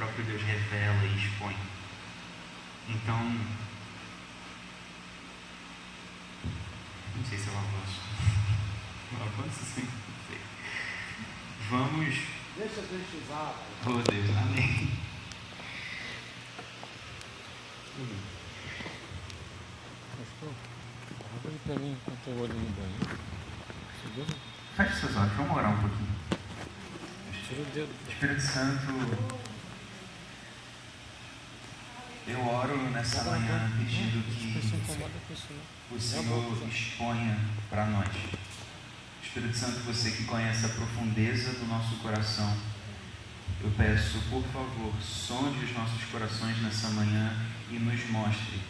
próprio Deus revela e expõe. Então, não sei se eu avanço. Avanço sim, não sei. Vamos. Deixa Deus te usar. Oh Deus, amém. Pastor, abre para mim enquanto eu olho no banheiro. Feche seus olhos, vamos orar um pouquinho. Tira o dedo. Espírito Santo, eu oro nessa manhã pedindo que o Senhor exponha para nós. Espírito Santo, você que conhece a profundeza do nosso coração, eu peço, por favor, sonde os nossos corações nessa manhã e nos mostre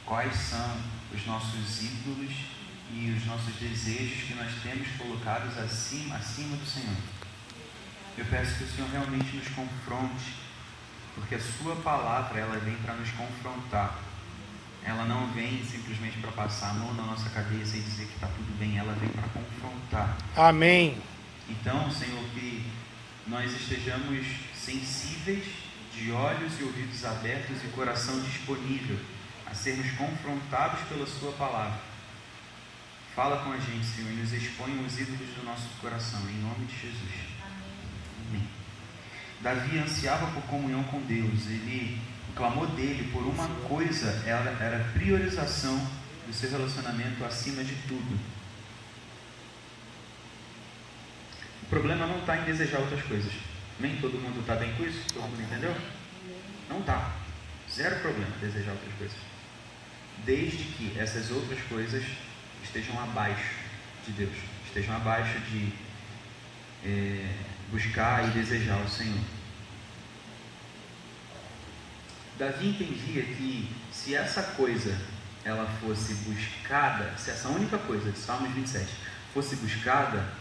quais são os nossos ídolos e os nossos desejos que nós temos colocados acima do Senhor. Eu peço que o Senhor realmente nos confronte, porque a sua palavra, ela vem para nos confrontar. Ela não vem simplesmente para passar a mão na nossa cabeça e dizer que está tudo bem, ela vem para confrontar. Amém. Então, Senhor, que nós estejamos sensíveis, de olhos e ouvidos abertos e coração disponível a sermos confrontados pela sua palavra. Fala com a gente, Senhor, e nos expõe os ídolos do nosso coração, em nome de Jesus. Amém. Davi ansiava por comunhão com Deus. O clamor dele por uma coisa era a priorização do seu relacionamento acima de tudo. O problema não está em desejar outras coisas. Nem todo mundo está bem com isso? Todo mundo entendeu? Não está. Zero problema desejar outras coisas. Desde que essas outras coisas estejam abaixo de Deus. Estejam abaixo de buscar e desejar o Senhor. Davi entendia que se essa coisa ela fosse buscada, se essa única coisa de Salmos 27 fosse buscada,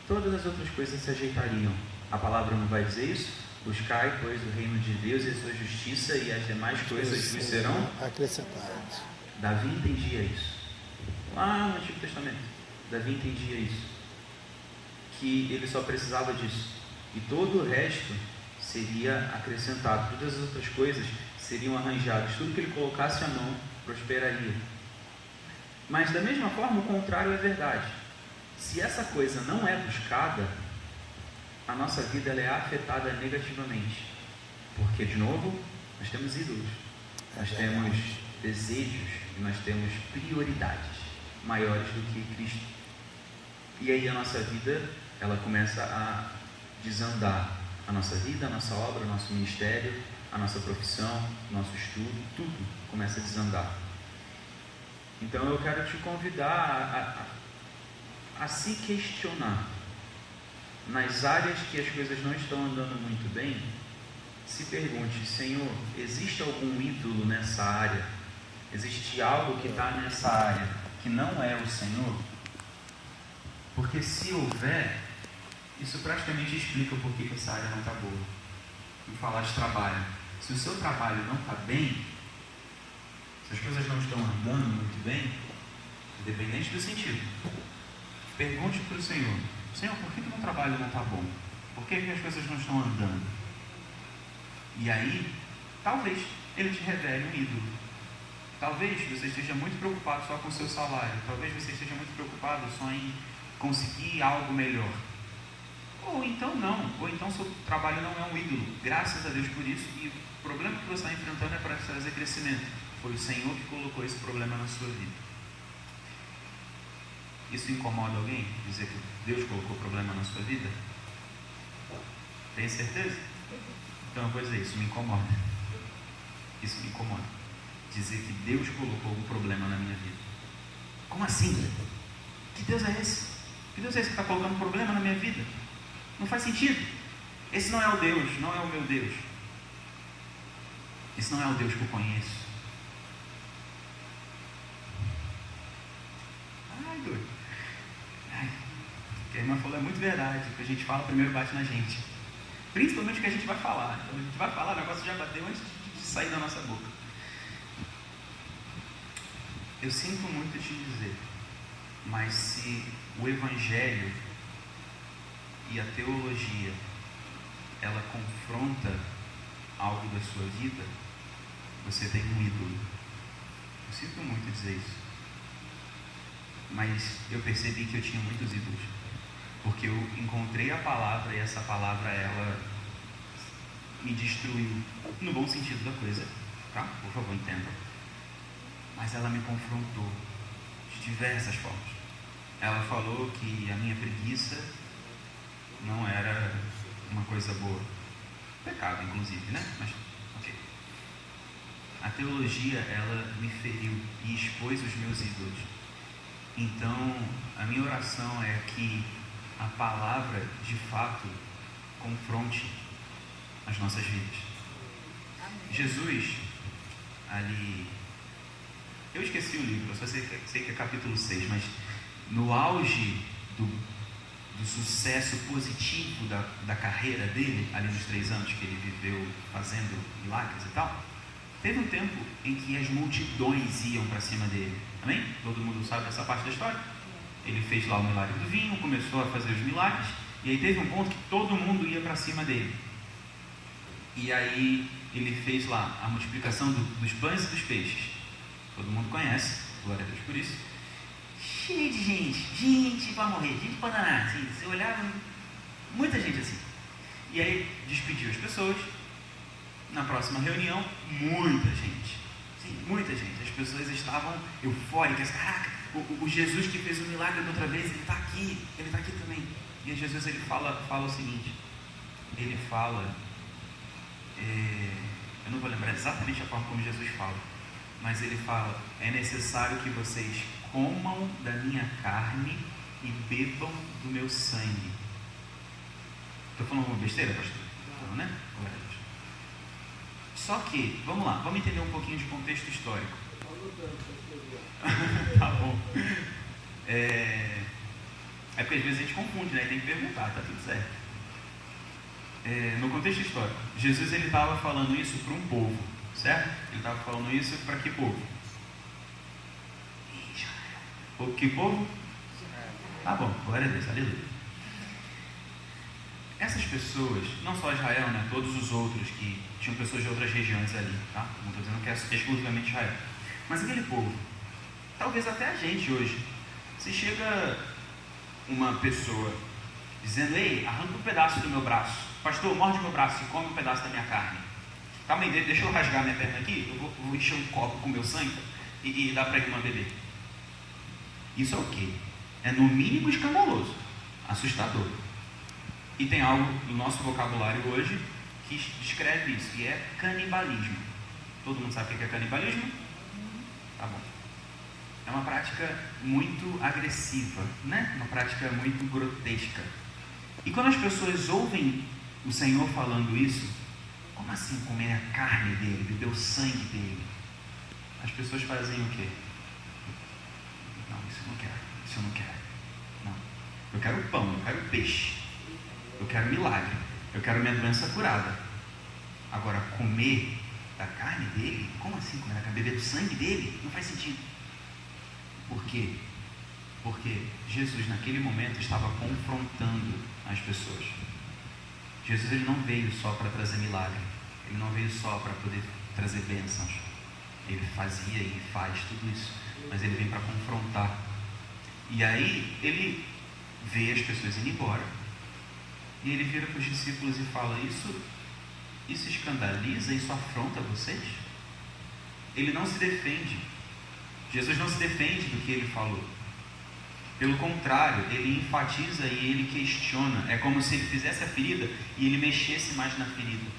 todas as outras coisas se ajeitariam. A palavra não vai dizer isso? Buscai, pois, o reino de Deus e a sua justiça, e as demais coisas vos serão acrescentadas. Davi entendia isso. Lá no Antigo Testamento, Davi entendia isso. Que ele só precisava disso. E todo o resto seria acrescentado. Todas as outras coisas seriam arranjadas. Tudo que ele colocasse a mão prosperaria. Mas da mesma forma, o contrário é verdade. Se essa coisa não é buscada, a nossa vida ela é afetada negativamente. Porque, de novo, nós temos ídolos. Nós temos desejos e nós temos prioridades maiores do que Cristo. E aí a nossa vida ela começa a desandar. A nossa vida, a nossa obra, o nosso ministério, a nossa profissão, o nosso estudo, tudo começa a desandar. Então eu quero te convidar a se questionar. Nas áreas que as coisas não estão andando muito bem, se pergunte: Senhor, existe algum ídolo nessa área? Existe algo que está nessa área que não é o Senhor? Porque se houver, isso praticamente explica por que essa área não está boa. Vamos falar de trabalho. Se o seu trabalho não está bem, se as coisas não estão andando muito bem, independente do sentido, pergunte para o Senhor: Senhor, por que o meu trabalho não está bom? Por que as coisas não estão andando? E aí, talvez Ele te revele um ídolo. Talvez você esteja muito preocupado só com o seu salário. Talvez você esteja muito preocupado só em conseguir algo melhor. Ou então não. Ou então seu trabalho não é um ídolo. Graças a Deus por isso. E o problema que você está enfrentando é para trazer crescimento. Foi o Senhor que colocou esse problema na sua vida. Isso incomoda alguém? Dizer que Deus colocou problema na sua vida? Tem certeza? Então eu vou dizer, isso me incomoda. Isso me incomoda. Dizer que Deus colocou um problema na minha vida. Como assim? Que Deus é esse? Que Deus é esse que está colocando um problema na minha vida? Não faz sentido. Esse não é o Deus, não é o meu Deus. Esse não é o Deus que eu conheço. Ai, doido. Ai, o que a irmã falou é muito verdade. O que a gente fala primeiro bate na gente. Principalmente o que a gente vai falar. Então a gente vai falar, o negócio já bateu antes de sair da nossa boca. Eu sinto muito te dizer, mas se o Evangelho e a teologia ela confronta algo da sua vida, você tem um ídolo. Eu sinto muito dizer isso, mas eu percebi que eu tinha muitos ídolos, porque eu encontrei a palavra e essa palavra, ela me destruiu, no bom sentido da coisa, tá? Por favor, entenda. Mas ela me confrontou de diversas formas. Ela falou que a minha preguiça não era uma coisa boa. Pecado, inclusive, né? Mas, ok. A teologia, ela me feriu e expôs os meus ídolos. Então, a minha oração é que a palavra, de fato, confronte as nossas vidas. Jesus, ali... Eu esqueci o livro, eu só sei que é capítulo 6, mas no auge do sucesso positivo da carreira dele, ali nos 3 anos que ele viveu fazendo milagres e tal, teve um tempo em que as multidões iam para cima dele. Amém? Todo mundo sabe dessa parte da história? Ele fez lá o milagre do vinho, começou a fazer os milagres, e aí teve um ponto que todo mundo ia para cima dele. E aí ele fez lá a multiplicação dos pães e dos peixes. Todo mundo conhece, glória a Deus por isso. Cheio de gente para morrer, gente para danar, assim, você olhava, muita gente assim. E aí despediu as pessoas. Na próxima reunião, muita gente, sim, muita gente. As pessoas estavam eufóricas. Caraca, o Jesus que fez o milagre da outra vez, ele está aqui também. E aí Jesus, ele fala o seguinte, ele fala, eu não vou lembrar exatamente a forma como Jesus fala, mas ele fala: é necessário que vocês comam da minha carne e bebam do meu sangue. Estou falando uma besteira, pastor? Não, né? Só que, vamos lá, vamos entender um pouquinho de contexto histórico. Tá bom. É porque às vezes a gente confunde, né? Tem que perguntar, tá tudo certo. No contexto histórico, Jesus, ele estava falando isso para um povo, certo? Ele estava falando isso para que povo? Que povo? Tá bom, glória a Deus, aleluia. Essas pessoas, não só Israel, né? Todos os outros que tinham pessoas de outras regiões ali, tá? Não estou dizendo que é exclusivamente Israel. Mas aquele povo, talvez até a gente hoje, se chega uma pessoa dizendo: ei, arranca um pedaço do meu braço, pastor, morde meu braço e come um pedaço da minha carne. Calma aí, deixa eu rasgar minha perna aqui, eu vou encher um copo com meu sangue e dar para a irmã beber. Isso é o quê? É no mínimo escandaloso, assustador. E tem algo no nosso vocabulário hoje que descreve isso, e é canibalismo. Todo mundo sabe o que é canibalismo? Tá bom. É uma prática muito agressiva, né? Uma prática muito grotesca. E quando as pessoas ouvem o Senhor falando isso, como assim comer a carne dele, beber o sangue dele? As pessoas fazem o quê? Não, isso eu não quero. Não. Eu quero pão, eu quero peixe. Eu quero milagre, eu quero minha doença curada. Agora, comer da carne dele? Como assim comer da carne? Beber do sangue dele? Não faz sentido. Por quê? Porque Jesus, naquele momento, estava confrontando as pessoas. Jesus, ele não veio só para trazer milagre. Ele não veio só para poder trazer bênçãos. Ele fazia e faz tudo isso, mas ele vem para confrontar. E aí, ele vê as pessoas indo embora. E ele vira para os discípulos e fala: isso escandaliza, isso afronta vocês? Ele não se defende. Jesus não se defende do que ele falou. Pelo contrário, ele enfatiza e ele questiona. É como se ele fizesse a ferida e ele mexesse mais na ferida.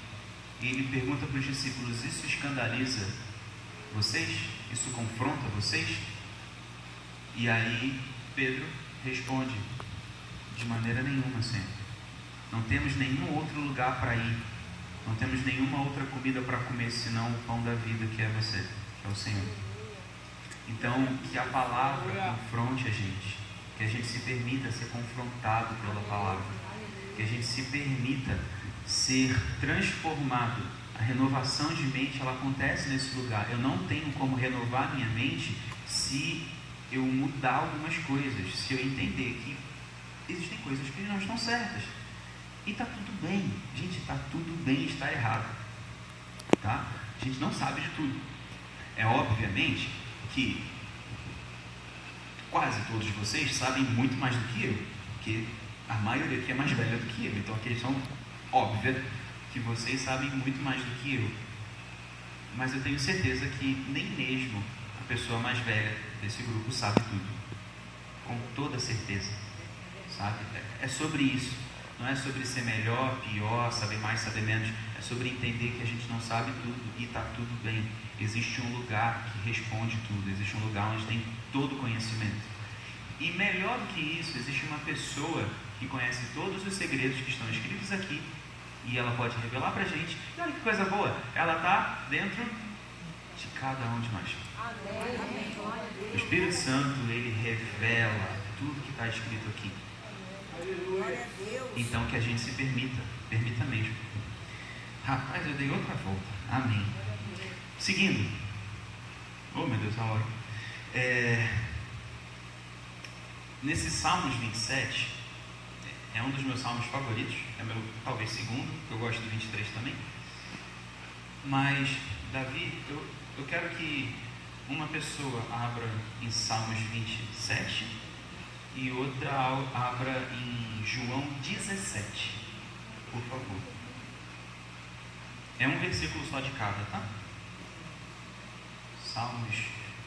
E ele pergunta para os discípulos: isso escandaliza vocês? Isso confronta vocês? E aí Pedro responde: de maneira nenhuma, Senhor. Não temos nenhum outro lugar para ir. Não temos nenhuma outra comida para comer senão o pão da vida, que é você, que é o Senhor. Então, que a palavra confronte a gente, que a gente se permita ser confrontado pela palavra, que a gente se permita ser transformado. A renovação de mente, ela acontece nesse lugar. Eu não tenho como renovar minha mente se eu mudar algumas coisas, se eu entender que existem coisas que não estão certas. E está tudo bem, gente, está tudo bem estar errado. tá? A gente não sabe de tudo. É obviamente que quase todos vocês sabem muito mais do que eu, porque a maioria aqui é mais velha do que eu, então a questão óbvia que vocês sabem muito mais do que eu. Mas eu tenho certeza que nem mesmo a pessoa mais velha desse grupo sabe tudo, com toda certeza, sabe? É sobre isso, não é sobre ser melhor, pior, saber mais, saber menos, é sobre entender que a gente não sabe tudo e está tudo bem. Existe um lugar que responde tudo, existe um lugar onde tem todo o conhecimento. E melhor do que isso, existe uma pessoa que conhece todos os segredos que estão escritos aqui e ela pode revelar para a gente. E olha que coisa boa, ela está dentro de cada um de nós. O Espírito Santo, ele revela tudo que está escrito aqui. Então que a gente se permita mesmo. Rapaz, eu dei outra volta. Amém. Seguindo. Oh, meu Deus, a hora. Nesse Salmos 27, é um dos meus salmos favoritos, é meu talvez segundo, eu gosto do 23 também. Mas, Davi, eu quero que uma pessoa abra em Salmos 27 e outra abra em João 17, por favor. É um versículo só de cada, tá? Salmos.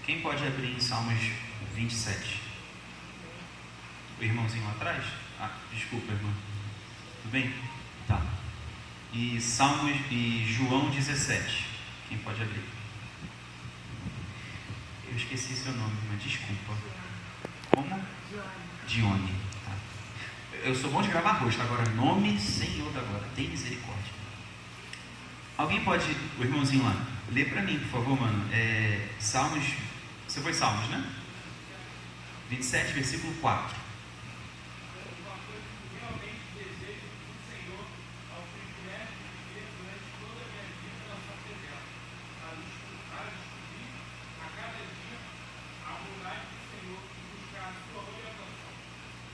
Quem pode abrir em Salmos 27? O irmãozinho lá atrás? Desculpa, irmão. Tudo bem? Tá. E Salmos e João 17. Quem pode abrir? Eu esqueci seu nome, mas desculpa. Como? Dione. Tá. Eu sou bom de gravar rosto, agora nome, Senhor da glória. Tem misericórdia. Alguém pode, o irmãozinho lá, lê pra mim, por favor, mano. Salmos. Você foi Salmos, né? 27, versículo 4.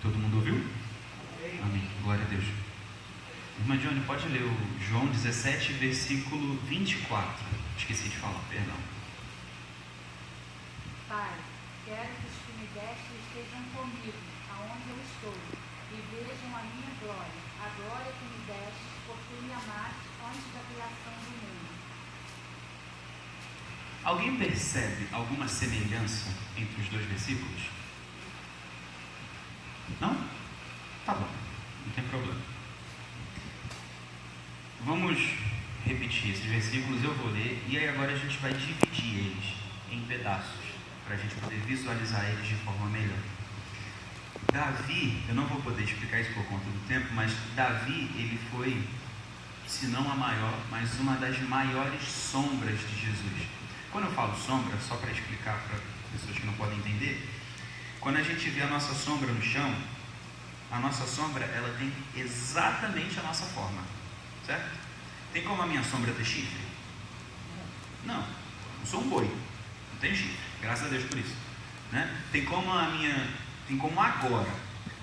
Todo mundo ouviu? Amém. Glória a Deus. Irmã Johnny, pode ler o João 17, versículo 24. Esqueci de falar, perdão. Pai, quero que os que me deste estejam comigo, aonde eu estou, e vejam a minha glória, a glória que me deste, porque me amaste antes da criação do mundo. Alguém percebe alguma semelhança entre os dois versículos? Não? Tá bom, não tem problema. Vamos repetir esses versículos, eu vou ler, e aí agora a gente vai dividir eles em pedaços, para a gente poder visualizar eles de forma melhor. Davi, eu não vou poder explicar isso por conta do tempo, mas Davi, ele foi, se não a maior, mas uma das maiores sombras de Jesus. Quando eu falo sombra, só para explicar para pessoas que não podem entender, quando a gente vê a nossa sombra no chão, a nossa sombra, ela tem exatamente a nossa forma, certo? Tem como a minha sombra ter chifre? Não, eu sou um boi, não tenho chifre, graças a Deus por isso, né? Tem como agora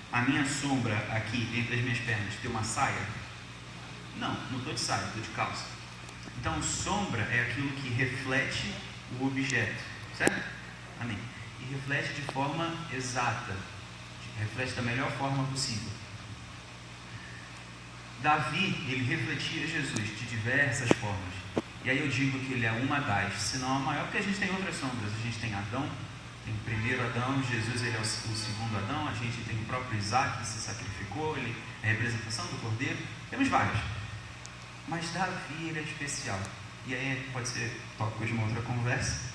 a minha sombra aqui entre as minhas pernas ter uma saia? Não estou de saia, estou de calça. Então sombra é aquilo que reflete o objeto, certo? Amém. E reflete de forma exata, reflete da melhor forma possível. Davi, ele refletia Jesus de diversas formas. E aí eu digo que ele é uma das, se não a maior, porque a gente tem outras sombras. A gente tem Adão, tem o primeiro Adão, Jesus ele é o segundo Adão, a gente tem o próprio Isaac que se sacrificou, ele é a representação do Cordeiro, temos vários. Mas Davi, ele é especial. E aí pode ser tópico de uma outra conversa,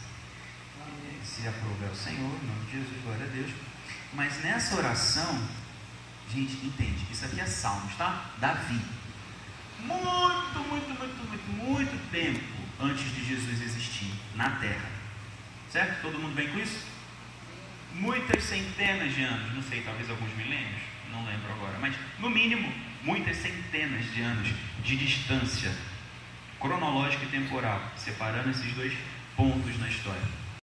se aprover o Senhor, em nome de Jesus, glória a Deus. Mas nessa oração, gente, entende, isso aqui é Salmos, tá? Davi, muito tempo antes de Jesus existir na terra, certo? Todo mundo bem com isso? Muitas centenas de anos, não sei, talvez alguns milênios, não lembro agora, mas no mínimo muitas centenas de anos de distância cronológica e temporal, separando esses dois pontos na história.